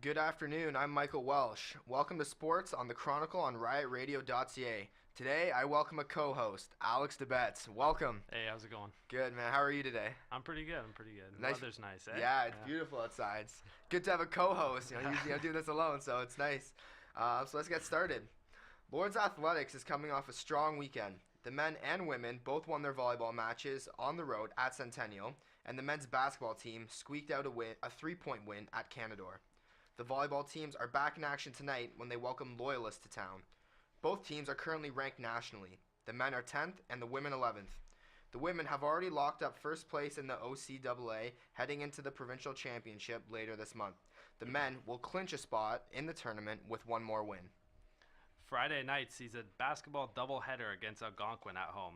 Good afternoon, I'm Michael Welsh. Welcome to Sports on the Chronicle on riotradio.ca. Today, I welcome a co-host, Alex DeBetts. Welcome. Hey, how's it going? Good, man. How are you today? I'm pretty good. Nice. Weather's nice, eh? Yeah, it's beautiful outside. It's good to have a co-host. Usually I do this alone, so it's nice. So let's get started. Lord's Athletics is coming off a strong weekend. The men and women both won their volleyball matches on the road at Centennial, and the men's basketball team squeaked out a 3-point win at Canadore. The volleyball teams are back in action tonight when they welcome Loyalists to town. Both teams are currently ranked nationally. The men are 10th and the women 11th. The women have already locked up first place in the OCAA heading into the provincial championship later this month. The men will clinch a spot in the tournament with one more win. Friday night sees a basketball doubleheader against Algonquin at home.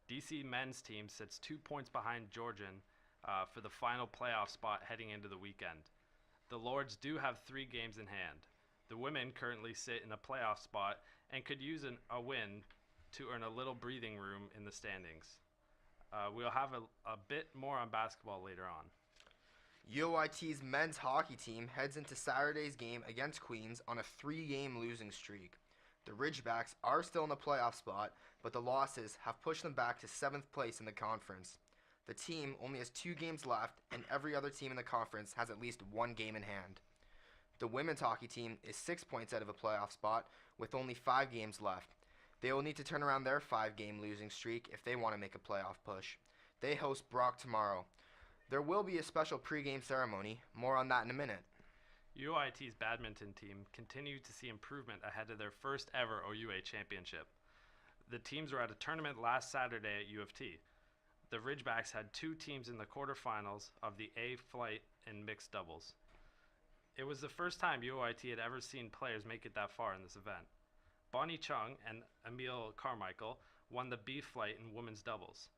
DC men's team sits 2 points behind Georgian for the final playoff spot heading into the weekend. The Lords do have 3 games in hand. The women currently sit in a playoff spot and could use a win to earn a little breathing room in the standings. We'll have a bit more on basketball later on. UOIT's men's hockey team heads into Saturday's game against Queens on a 3-game losing streak. The Ridgebacks are still in the playoff spot, but the losses have pushed them back to 7th place in the conference. The team only has 2 games left, and every other team in the conference has at least 1 game in hand. The women's hockey team is 6 points out of a playoff spot with only 5 games left. They will need to turn around their 5-game losing streak if they want to make a playoff push. They host Brock tomorrow. There will be a special pregame ceremony. More on that in a minute. UIT's badminton team continued to see improvement ahead of their first ever OUA championship. The teams were at a tournament last Saturday at U of T. The Ridgebacks had 2 teams in the quarterfinals of the A flight in mixed doubles. It was the first time UOIT had ever seen players make it that far in this event. Bonnie Chung and Emile Carmichael won the B flight in women's doubles.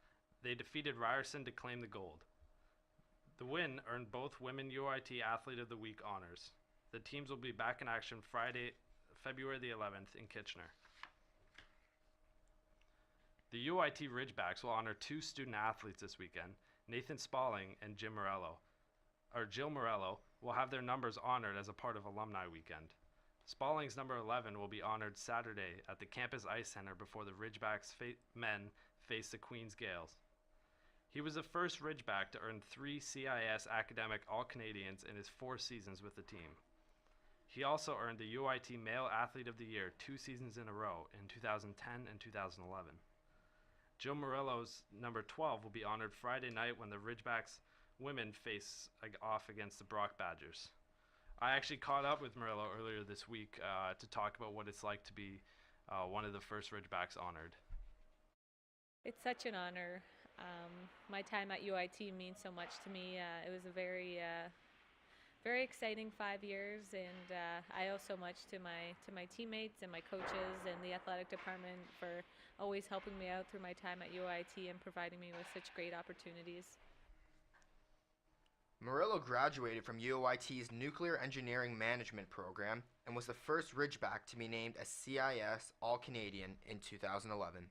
They defeated Ryerson to claim the gold. The win earned both Women UIT Athlete of the Week honors. The teams will be back in action Friday, February the 11th in Kitchener. The UIT Ridgebacks will honor 2 student athletes this weekend, Nathan Spalling and Jill Morello will have their numbers honored as a part of Alumni Weekend. Spalling's number 11 will be honored Saturday at the Campus Ice Center before the Ridgebacks men face the Queens Gales. He was the first Ridgeback to earn 3 CIS Academic All-Canadians in his 4 seasons with the team. He also earned the UIT Male Athlete of the Year 2 seasons in a row in 2010 and 2011. Jill Morello's number 12 will be honored Friday night when the Ridgebacks women face off against the Brock Badgers. I actually caught up with Morello earlier this week to talk about what it's like to be one of the first Ridgebacks honored. It's such an honor. My time at UIT means so much to me. It was a very exciting 5 years, and I owe so much to my teammates and my coaches and the athletic department for always helping me out through my time at UIT and providing me with such great opportunities. Murillo graduated from UOIT's Nuclear Engineering Management program and was the first Ridgeback to be named a CIS All-Canadian in 2011.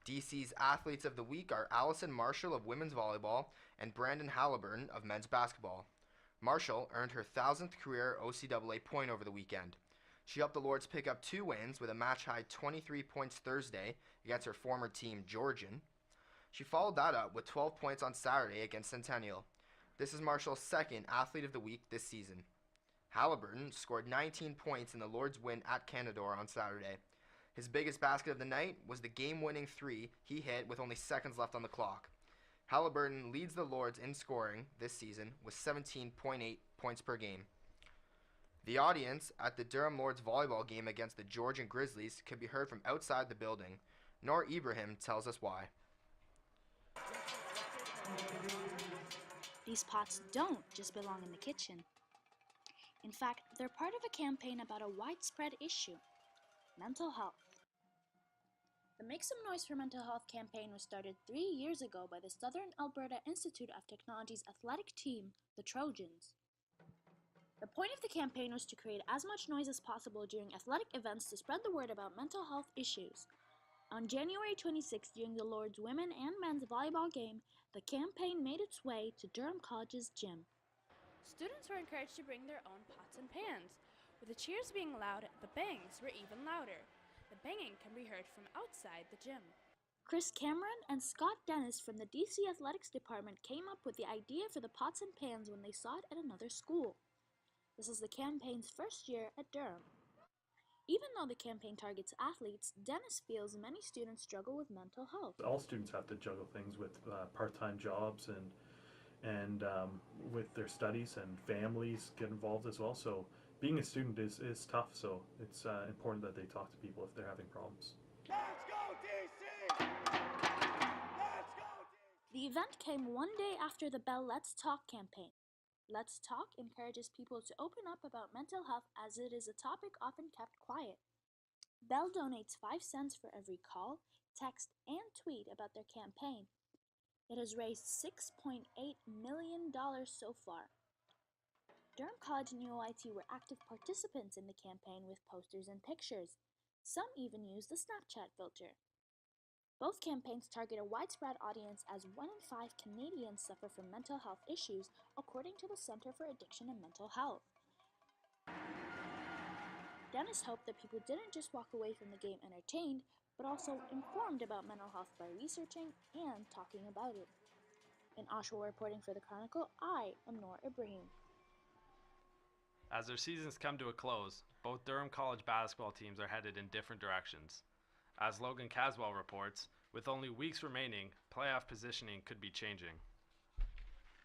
DC's Athletes of the Week are Allison Marshall of women's volleyball and Brandon Halliburton of men's basketball. Marshall earned her 1,000th career OCAA point over the weekend. She helped the Lords pick up 2 wins with a match-high 23 points Thursday against her former team, Georgian. She followed that up with 12 points on Saturday against Centennial. This is Marshall's 2nd Athlete of the Week this season. Halliburton scored 19 points in the Lords' win at Canadore on Saturday. His biggest basket of the night was the game-winning 3 he hit with only seconds left on the clock. Halliburton leads the Lords in scoring this season with 17.8 points per game. The audience at the Durham Lords volleyball game against the Georgian Grizzlies could be heard from outside the building. Noor Ibrahim tells us why. These pots don't just belong in the kitchen. In fact, they're part of a campaign about a widespread issue: mental health. The Make Some Noise for Mental Health campaign was started 3 years ago by the Southern Alberta Institute of Technology's athletic team, the Trojans. The point of the campaign was to create as much noise as possible during athletic events to spread the word about mental health issues. On January 26th, during the Lord's women and men's volleyball game, the campaign made its way to Durham College's gym. Students were encouraged to bring their own pots and pans. With the cheers being loud, the bangs were even louder. The banging can be heard from outside the gym. Chris Cameron and Scott Dennis from the DC Athletics Department came up with the idea for the pots and pans when they saw it at another school. This is the campaign's first year at Durham. Even though the campaign targets athletes, Dennis feels many students struggle with mental health. All students have to juggle things with part-time jobs and with their studies, and families get involved as well. So being a student is tough. So it's important that they talk to people if they're having problems. Let's go DC! Let's go DC! The event came one day after the Bell Let's Talk campaign. Let's Talk encourages people to open up about mental health as it is a topic often kept quiet. Bell donates 5 cents for every call, text, and tweet about their campaign. It has raised $6.8 million so far. Durham College and UOIT were active participants in the campaign with posters and pictures. Some even used the Snapchat filter. Both campaigns target a widespread audience as 1 in 5 Canadians suffer from mental health issues, according to the Centre for Addiction and Mental Health. Dennis hoped that people didn't just walk away from the game entertained, but also informed about mental health by researching and talking about it. In Oshawa reporting for the Chronicle, I am Noor Ibrahim. As their seasons come to a close, both Durham College basketball teams are headed in different directions. As Logan Caswell reports, with only weeks remaining, playoff positioning could be changing.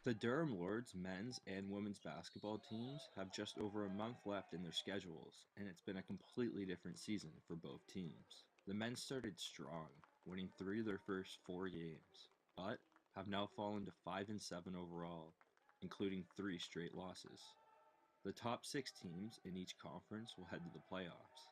The Durham Lords men's and women's basketball teams have just over a month left in their schedules, and it's been a completely different season for both teams. The men started strong, winning 3 of their first 4 games, but have now fallen to 5 and 7 overall, including 3 straight losses. The top 6 teams in each conference will head to the playoffs,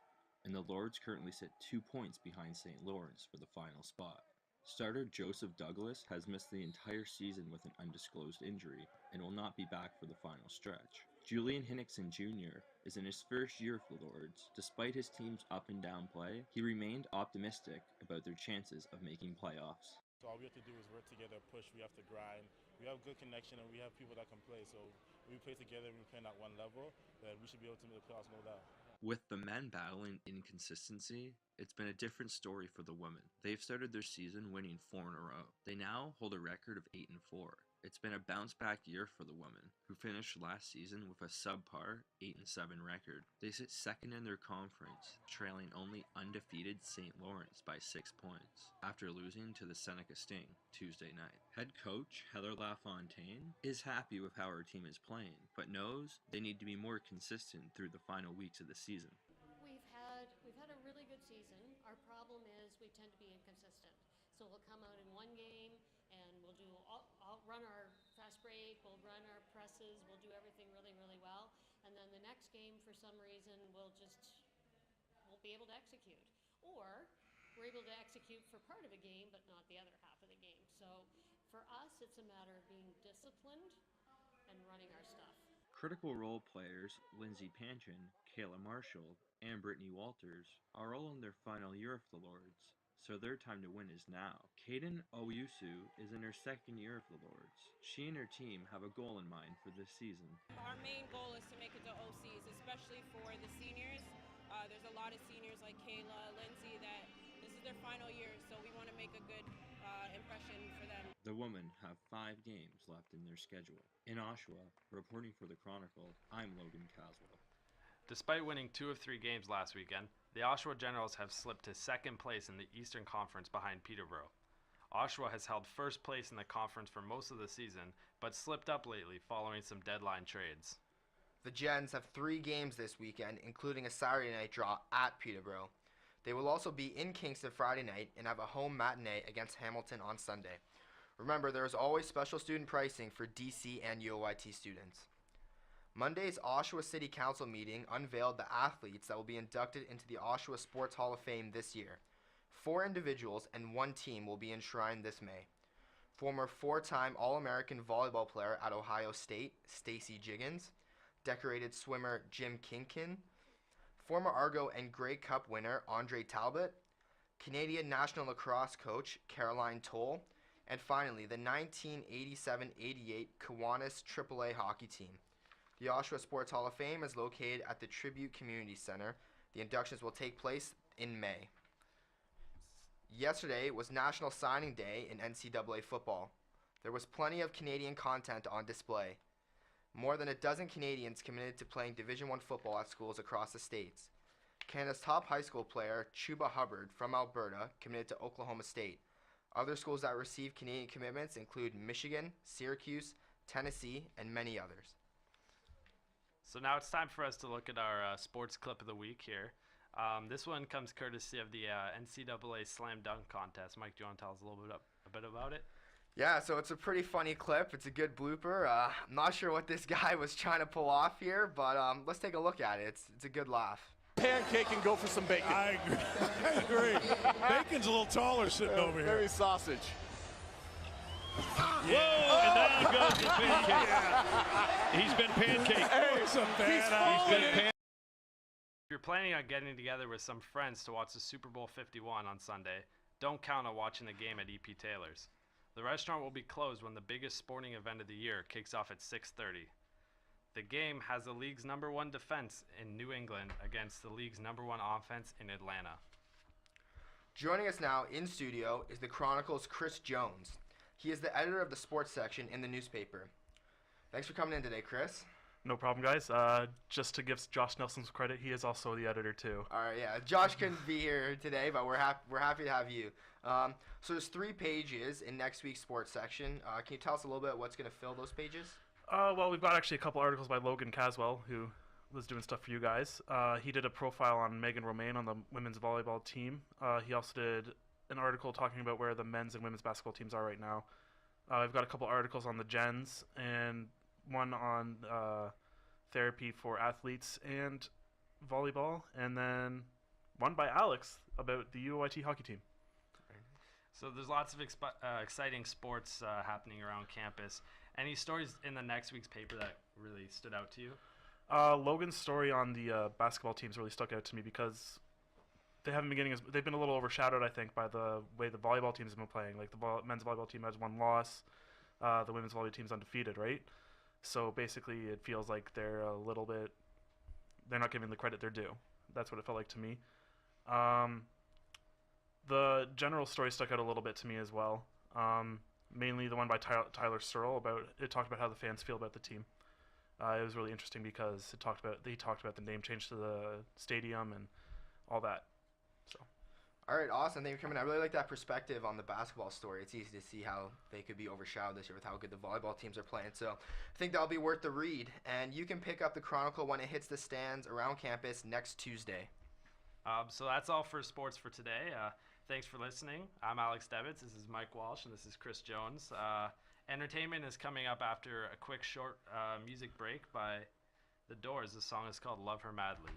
and the Lords currently sit 2 points behind St. Lawrence for the final spot. Starter Joseph Douglas has missed the entire season with an undisclosed injury and will not be back for the final stretch. Julian Hinnickson Jr. is in his first year for the Lords. Despite his team's up and down play, he remained optimistic about their chances of making playoffs. So all we have to do is work together, push, we have to grind. We have good connection and we have people that can play. So when we play together and we play at one level, then we should be able to make the playoffs, no doubt. With the men battling inconsistency, it's been a different story for the women. They've started their season winning 4 in a row. They now hold a record of 8 and 4. It's been a bounce-back year for the women, who finished last season with a subpar 8 and 7 record. They sit second in their conference, trailing only undefeated St. Lawrence by 6 points, after losing to the Seneca Sting Tuesday night. Head coach Heather LaFontaine is happy with how her team is playing, but knows they need to be more consistent through the final weeks of the season. We've had a really good season. Our problem is we tend to be inconsistent. So we'll come out in one game and we'll do I'll run our fast break, we'll run our presses, we'll do everything really, really well. And then the next game, for some reason, won't be able to execute. Or we're able to execute for part of a game, but not the other half of the game. So for us, it's a matter of being disciplined and running our stuff. Critical role players Lindsay Panchin, Kayla Marshall, and Brittany Walters are all in their final year of the Lords, so their time to win is now. Kaden Oyusu is in her second year of the Lords. She and her team have a goal in mind for this season. Our main goal is to make it to OCs, especially for the seniors. There's a lot of seniors like Kayla, Lindsay, that this is their final year, so we want to make a good impression for them. The women have 5 games left in their schedule. In Oshawa, reporting for the Chronicle, I'm Logan Caswell. Despite winning 2 of 3 games last weekend, the Oshawa Generals have slipped to second place in the Eastern Conference behind Peterborough. Oshawa has held first place in the conference for most of the season, but slipped up lately following some deadline trades. The Gens have 3 games this weekend, including a Saturday night draw at Peterborough. They will also be in Kingston Friday night and have a home matinee against Hamilton on Sunday. Remember, there is always special student pricing for DC and UOIT students. Monday's Oshawa City Council meeting unveiled the athletes that will be inducted into the Oshawa Sports Hall of Fame this year. 4 individuals and 1 team will be enshrined this May. Former 4-time All-American volleyball player at Ohio State, Stacy Jiggins, decorated swimmer Jim Kinkin, former Argo and Grey Cup winner Andre Talbot, Canadian national lacrosse coach Caroline Toll, and finally the 1987-88 Kiwanis AAA hockey team. The Oshawa Sports Hall of Fame is located at the Tribute Community Center. The inductions will take place in May. Yesterday was National Signing Day in NCAA football. There was plenty of Canadian content on display. More than a dozen Canadians committed to playing Division I football at schools across the states. Canada's top high school player, Chuba Hubbard from Alberta, committed to Oklahoma State. Other schools that received Canadian commitments include Michigan, Syracuse, Tennessee, and many others. So now it's time for us to look at our sports clip of the week here. This one comes courtesy of the NCAA Slam Dunk Contest. Mike, do you want to tell us a bit about it? Yeah, so it's a pretty funny clip. It's a good blooper. I'm not sure what this guy was trying to pull off here, but let's take a look at it. It's a good laugh. Pancake and go for some bacon. I agree. Bacon's a little taller sitting over here. Very sausage. Whoa, and down goes the pancake. He's been pancaked. Hey, He's been pancaked. If you're planning on getting together with some friends to watch the Super Bowl 51 on Sunday, don't count on watching the game at EP Taylor's. The restaurant will be closed when the biggest sporting event of the year kicks off at 6:30. The game has the league's #1 defense in New England against the league's #1 offense in Atlanta. Joining us now in studio is the Chronicle's Chris Jones. He is the editor of the sports section in the newspaper. Thanks for coming in today, Chris. No problem, guys. Just to give Josh Nelson some credit, he is also the editor too. All right, yeah. Josh couldn't be here today, but we're happy to have you. So there's 3 pages in next week's sports section. Can you tell us a little bit what's going to fill those pages? Well, we've got actually a couple articles by Logan Caswell, who was doing stuff for you guys. He did a profile on Megan Romaine on the women's volleyball team. He also did an article talking about where the men's and women's basketball teams are right now. I've got a couple articles on the Gens and one on therapy for athletes and volleyball, and then one by Alex about the UOIT hockey team. So there's lots of exciting sports happening around campus. Any stories in the next week's paper that really stood out to you? Logan's story on the basketball teams really stuck out to me because they haven't been getting they've been a little overshadowed, I think, by the way the volleyball teams have been playing. Like the men's volleyball team has 1 loss, the women's volleyball team's undefeated, right? So basically, it feels like they're not giving the credit they're due. That's what it felt like to me. The general story stuck out a little bit to me as well. Mainly the one by Tyler Searle it talked about how the fans feel about the team. It was really interesting because he talked about the name change to the stadium and all that. So. All right, awesome. Thank you for coming. I really like that perspective on the basketball story. It's easy to see how they could be overshadowed this year with how good the volleyball teams are playing. So I think that'll be worth the read. And you can pick up the Chronicle when it hits the stands around campus next Tuesday. So that's all for sports for today. Thanks for listening. I'm Alex Devitz. This is Mike Walsh, and this is Chris Jones. Entertainment is coming up after a quick short music break by The Doors. The song is called Love Her Madly.